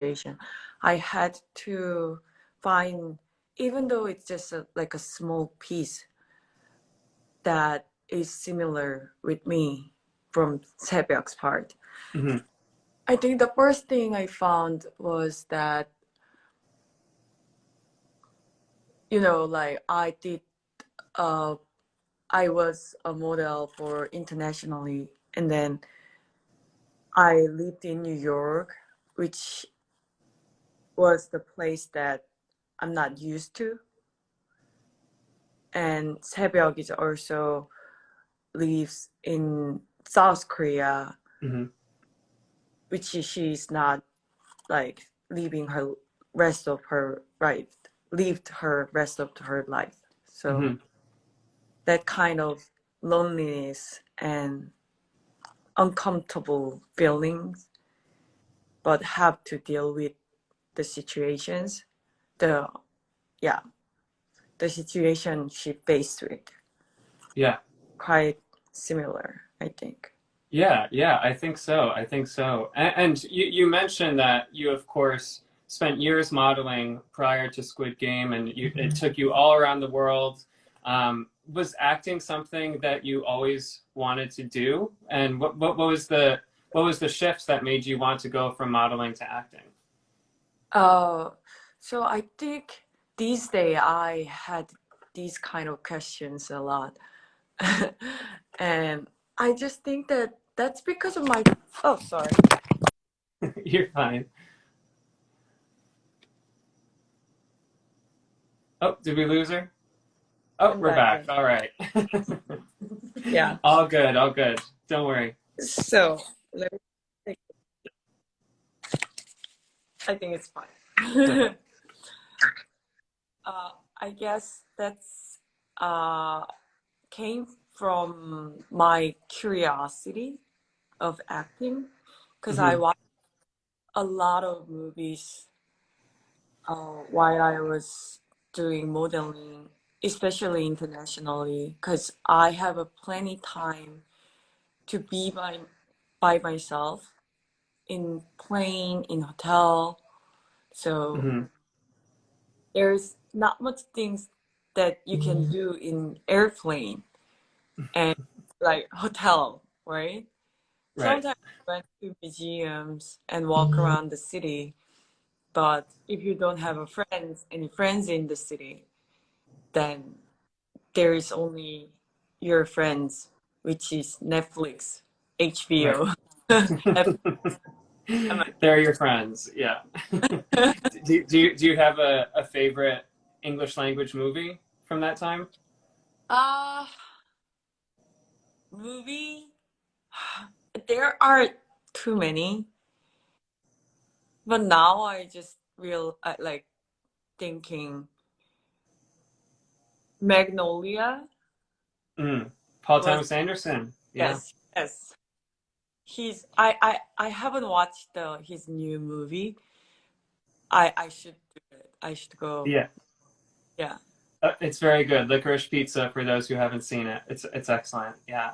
situation. I had to find, even though it's just like a small piece that is similar with me from Sebyok's part. Hmm. I think the first thing I found was that, like uh, I was a model for internationally, and then I lived in New York, which was the place that I'm not used to. And Sebyok is also lives in South Korea, Hmm. which she's not like living her rest of her life, lived her rest of her life. So Hmm. that kind of loneliness and uncomfortable feelings, but have to deal with the situations, the yeah, the situation she faced with. Yeah. Quite similar, I think. Yeah, yeah, I think so. I think so. And you mentioned that you, of course, spent years modeling prior to Squid Game, and it took you all around the world. Was acting something that you always wanted to do? And what was the shifts that made you want to go from modeling to acting? Uh, so I think these days I had these kind of questions a lot. And I just think that that's because of my, oh, sorry. You're fine. Oh, did we lose her? Oh, I'm we're back back. in. All right. Yeah. All good, all good. Don't worry. So let me think. I think it's fine. I guess that's uh, came from my curiosity of acting because I Hmm. watched a lot of movies while I was doing modeling, especially internationally, because I have a plenty time to be by myself in plane, in hotel. So Hmm. there's not much things that you can do in airplane and like hotel, right? Right. Sometimes I went to museums and walk around the city, but if you don't have any friends in the city, then there is only your friends, which is Netflix, Right. HBO. They're your friends. Yeah. Do you have a favorite English language movie from that time? uh movie. There are too many, but now I just real like thinking Magnolia Mm. Paul was Thomas Anderson. Yeah. yes, yes. I haven't watched his new movie. I should do it. I should go. Yeah. Yeah. It's very good. Licorice Pizza for those who haven't seen it. It's excellent. Yeah.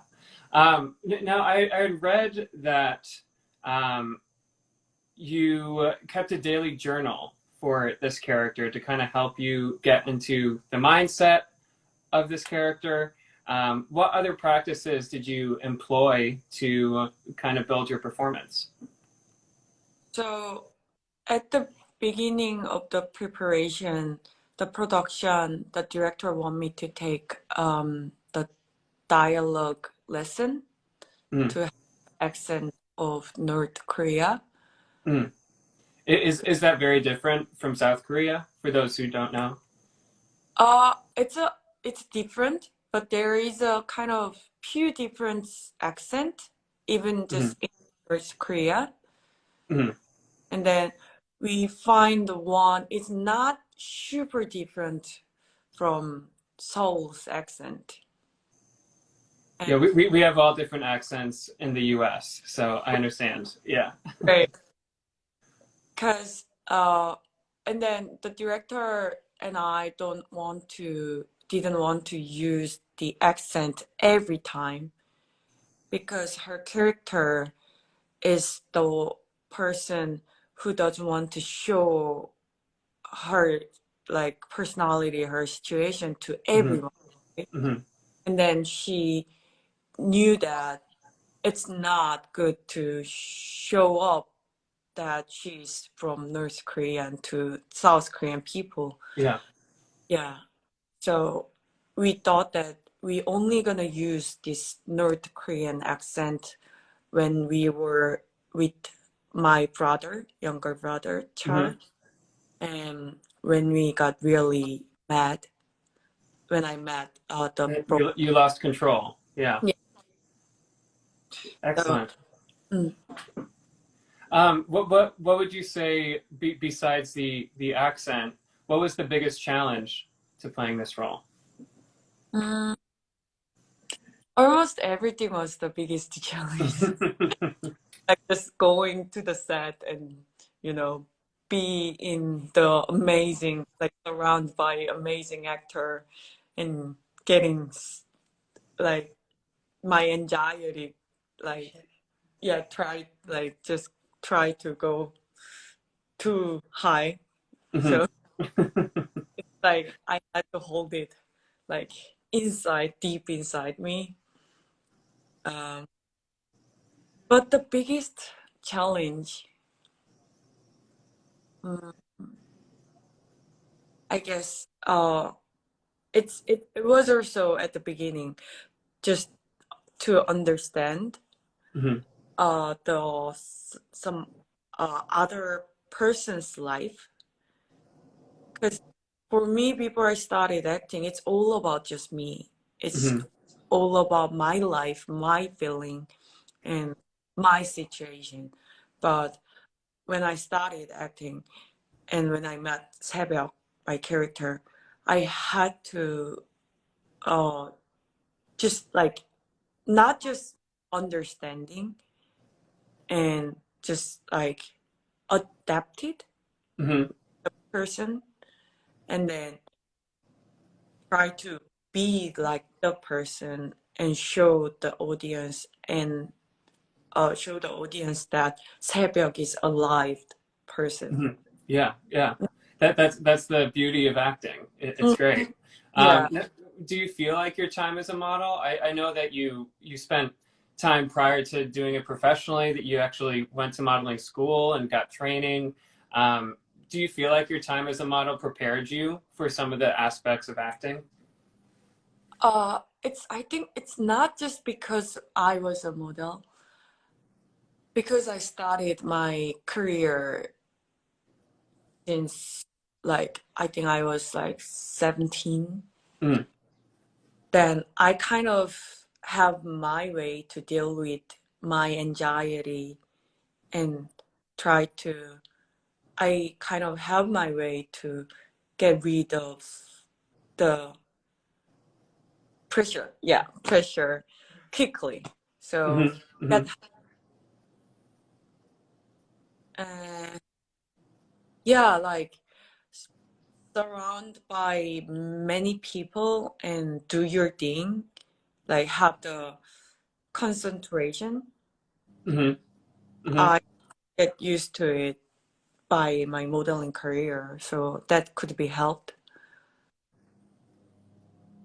Now I read that um, you kept a daily journal for this character to kind of help you get into the mindset of this character. What other practices did you employ to kind of build your performance? So at the beginning of the preparation, the production, the director want me to take the dialogue lesson Mm, to have accent of North Korea. mm. Is that very different from South Korea for those who don't know? It's different, but there is a kind of few different accent, even Hmm. just in North Korea. Hmm. And then we find the one is not super different from Seoul's accent. Yeah, And we have all different accents in the US, so I understand. Yeah. right, because and then the director and I didn't want to use the accent every time because her character is the person who doesn't want to show her like personality, her situation to Hmm. everyone, right? Hmm. And then she knew that it's not good to show up that she's from North Korean to South Korean people. Yeah. Yeah. So we thought that we only gonna use this North Korean accent when we were with my brother, younger brother, Hmm. Charles, and when we got really mad, when I met the pro. You lost control. Yeah. Yeah. So, Excellent. mm, What would you say besides the accent? What was the biggest challenge to playing this role? mm, almost everything was the biggest challenge. Like just going to the set and you know be in the amazing, like surrounded by amazing actor and getting like my anxiety, like yeah, try like just try to go too high. Mhm. So like I had to hold it like inside, deep inside me. um but the biggest challenge, mm, I guess, it was also at the beginning just to understand Mhm. some other person's life, because for me before I started acting it's all about just me. It's Mhm. all about my life, my feeling, and my situation. But when I started acting and when I met Sebyok, my character, I had to uh just like not just understanding and just like adapted Mhm. person, and then try to be like the person and show the audience and show the audience that Sebyok is a live person. Mhm. Yeah, yeah. That's the beauty of acting. It's Mhm. great. Yeah. Do you feel like your time as a model? I know that you spent time prior to doing it professionally, that you actually went to modeling school and got training. Do you feel like your time as a model prepared you for some of the aspects of acting? It's I think it's not just because I was a model, because I started my career since like I think I was like 17. Mm. Then I kind of have my way to deal with my anxiety and try to, I kind of have my way to get rid of the pressure. Yeah, pressure quickly. So Hmm. Hmm. that, uh, yeah, like surround by many people and do your thing, like have the concentration. Hmm. Hmm. I get used to it by my modeling career, so that could be helped.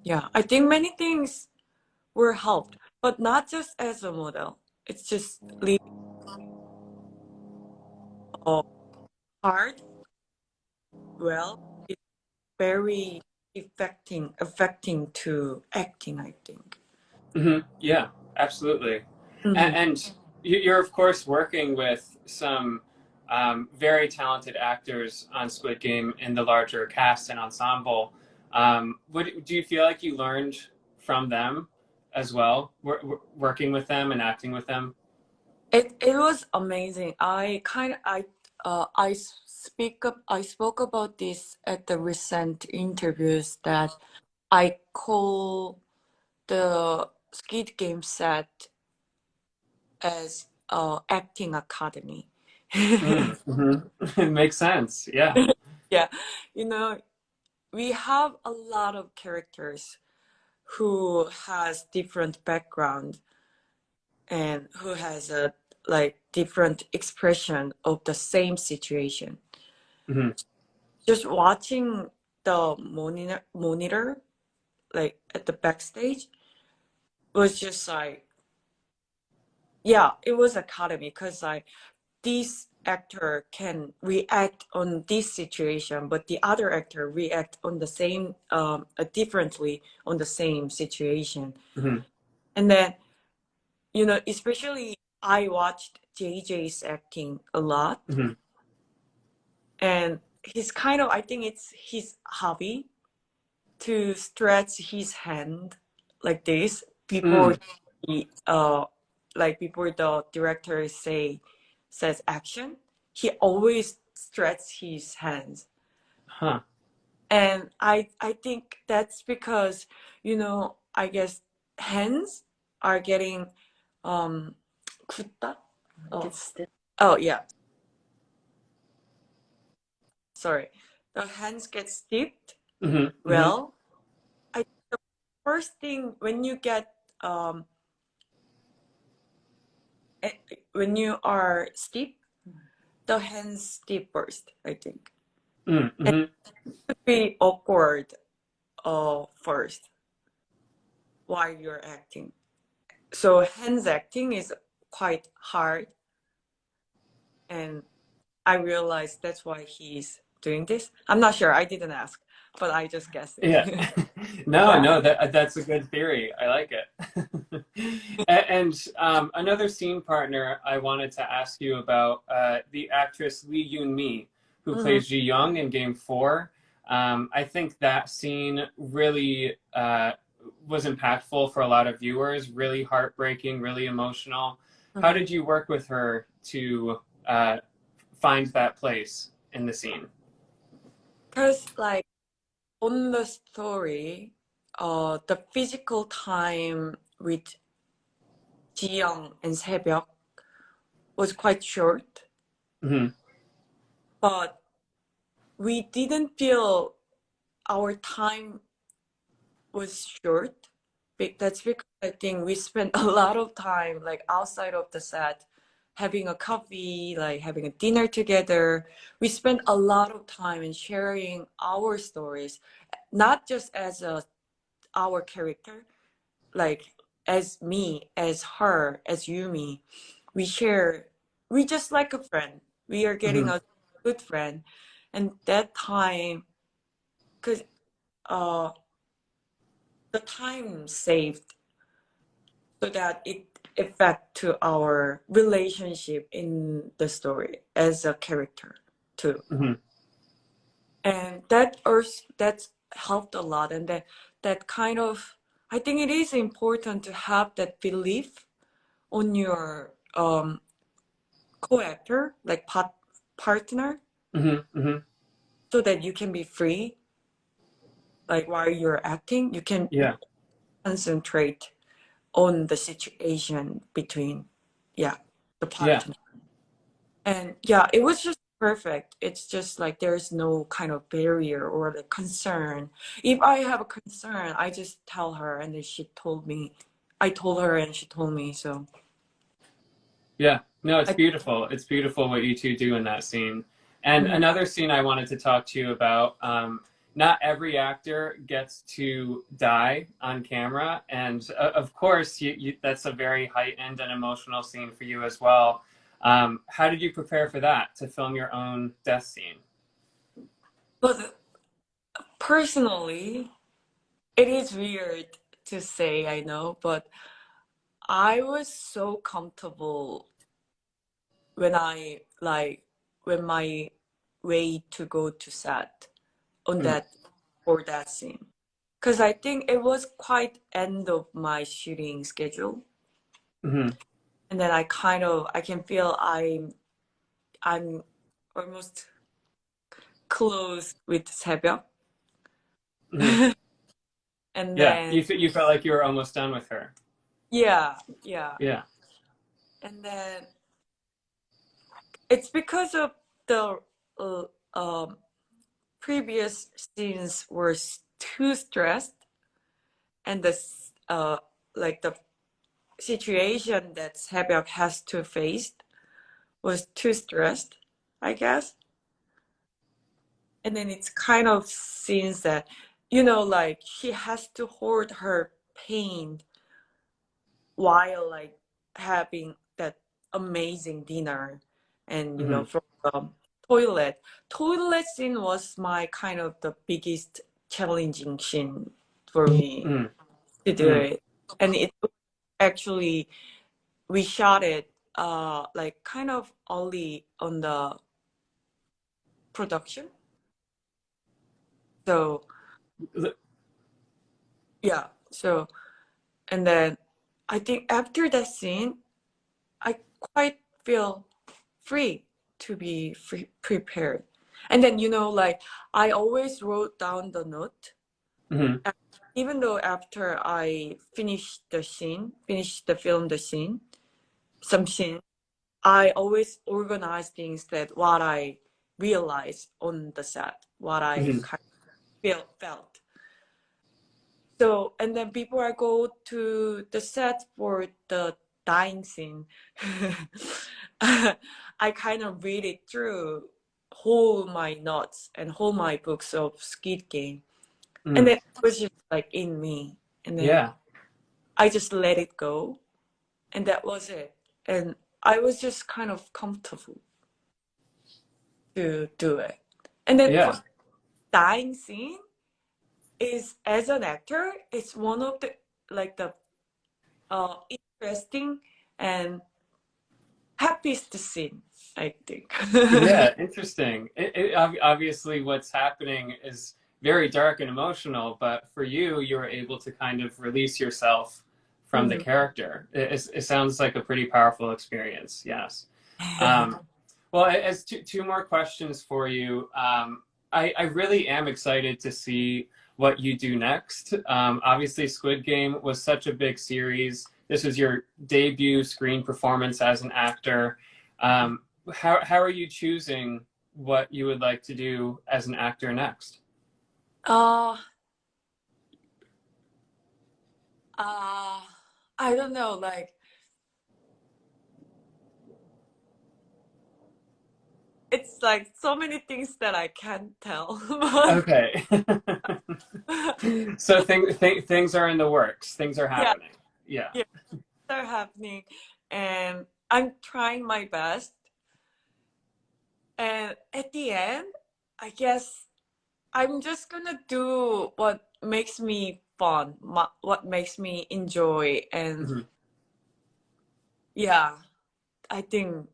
Yeah, I think many things were helped, but not just as a model. It's just really hard. Well, it's very affecting to acting, I think. Hmm. Yeah, absolutely. Mhm. And you're of course working with some very talented actors on Squid Game in the larger cast and ensemble. Do you feel like you learned from them as well, working with them and acting with them? It was amazing. I spoke about this at the recent interviews that I call the Squid Game set as acting academy. Mm-hmm. It makes sense. Yeah. Yeah, you know, we have a lot of characters who has different background and who has a like different expression of the same situation. Hmm. Just watching the monitor like at the backstage was just like, yeah, it was academy because like this actor can react on this situation, but the other actor react on the same differently on the same situation. Hmm. And then, you know, especially I watched JJ's acting a lot, Hmm. and he's kind of, I think it's his hobby to stretch his hand like this before Mm. he like before the director says action. He always stretches his hands. Huh. And I think that's because, you know, I guess hands are getting um 굳다? Oh, oh yeah, sorry. The hands get steeped. Hmm. Hmm. Well, I think the first thing when you get eh, when you are steep, the hands steep first, I think. And Mm-hmm. it could be awkward first while you're acting. So hands acting is quite hard, and I realized that's why he's doing this. I'm not sure. I didn't ask, but I just guessing. Yeah. No, no, that's a good theory. I like it. And another scene partner I wanted to ask you about, the actress Lee Yoon-mi, who Hmm. plays Ji Young in Game 4. I think that scene really was impactful for a lot of viewers, really heartbreaking, really emotional. How did you work with her to find that place in the scene? Because like on the story, the physical time with Jiyoung and Sebyok was quite short, Hmm. but we didn't feel our time was short. That's because I think we spent a lot of time like outside of the set, having a coffee, like having a dinner together. We spent a lot of time in sharing our stories, not just as our character, like as me, as her, as Yumi. We share, we just like a friend. We are getting Hmm. a good friend. And that time, because uh, the time saved so that it affect to our relationship in the story as a character too. Hmm. And that's helped a lot. And that kind of, I think it is important to have that belief on your co-actor, like partner, Hmm. Hmm. so that you can be free. Like while you're acting, you can Yeah. concentrate on the situation between, yeah, the Yeah. partner. And yeah, it was just perfect. It's just like there's no kind of barrier or the concern. If I have a concern, I just tell her, and then she told me. I told her, and she told me. So Yeah. No, it's I. beautiful. It's beautiful what you two do in that scene. And Mhm. another scene I wanted to talk to you about, not every actor gets to die on camera. And of course, that's a very heightened and emotional scene for you as well. How did you prepare for that, to film your own death scene? But personally, it is weird to say, I know, but I was so comfortable when I like when my way to go to set on Mm. that for that scene. Because I think it was quite end of my shooting schedule. Hmm. And then I kind of I can feel I'm almost close with 새벽. Hmm. And Yeah. then You felt like you were almost done with her. yeah, yeah. Yeah. And then it's because of the uh, um, previous scenes were too stressed, and the like the situation that Habyuk has to face was too stressed, I guess. And then it's kind of scenes that, like she has to hold her pain while like having that amazing dinner and Hmm. from the toilet scene was my kind of the biggest challenging scene for me Hmm. to do Hmm. it. And it actually we shot it like kind of early on the production, so yeah. So and then I think after that scene I quite feel free to be prepared. And then, like I always wrote down the note. Hmm. Even though after I finished the film, the scene, some scene, I always organize things that what I realized on the set, what I Hmm. kind of felt. So, and then before I go to the set for the dying scene, I kind of read it through, whole my notes and whole my books of Squid Game. And Hmm. then it was just like in me. And then Yeah. I just let it go. And that was it. And I was just kind of comfortable to do it. And then for Yeah. dying scene is as an actor, it's one of the like the interesting and happiest scene, I think. Yeah, interesting. Obviously, what's happening is very dark and emotional, but for you, you were able to kind of release yourself from the Mhm. character. It sounds like a pretty powerful experience. Yes. Um, well, as two more questions for you. I really am excited to see what you do next. Obviously, Squid Game was such a big series. This was your debut screen performance as an actor. Um, how are you choosing what you would like to do as an actor next? uh, uh, I don't know, like it's like so many things that I can't tell. Okay. But So things are in the works. Things are yeah, happening. Yeah. yeah, they're happening, and I'm trying my best. And at the end, I guess I'm just gonna do what makes me fun, what makes me enjoy, and Hmm. yeah, I think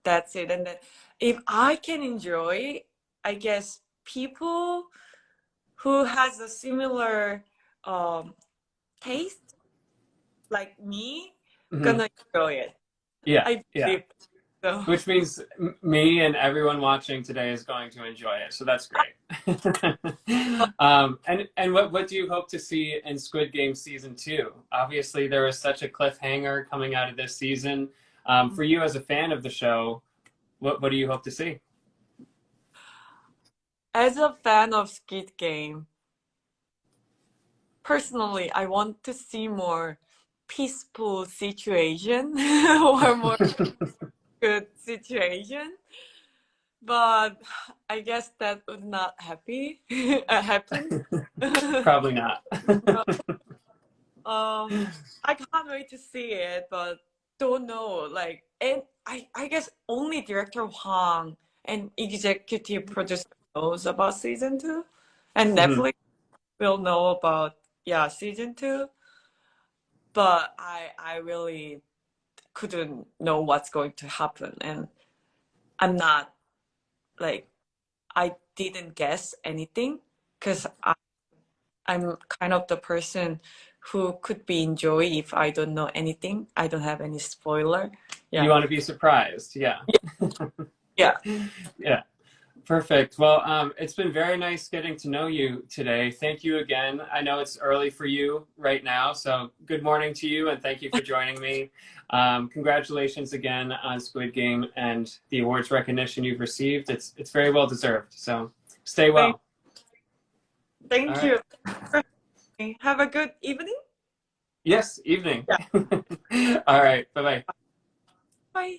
that's it. And then if I can enjoy, I guess people who has a similar um, taste like me Hmm. gonna enjoy it. Yeah. I Yeah. believe so. Which means me and everyone watching today is going to enjoy it. So that's great. And what do you hope to see in Squid Game season two? Obviously, there was such a cliffhanger coming out of this season. For you as a fan of the show, what do you hope to see? As a fan of Squid Game, personally, I want to see more peaceful situation or more good situation. But I guess that would not happen. Probably not. I can't wait to see it, but don't know. Like, and I guess only director Hwang and executive producer knows about season two, and Mhm. Netflix will know about season two. But I really couldn't know what's going to happen, and I'm not like I didn't guess anything because I'm kind of the person who could be enjoy if I don't know anything. I don't have any spoiler. You Yeah. want to be surprised, yeah. Yeah. Yeah. Perfect. Well, it's been very nice getting to know you today. Thank you again. I know it's early for you right now, so good morning to you, and thank you for joining me. Congratulations again on Squid Game and the awards recognition you've received. It's very well deserved. So stay Thank, well. All thank right. you. Have a good evening. Yes, evening. Yeah. All right. Bye bye. Bye.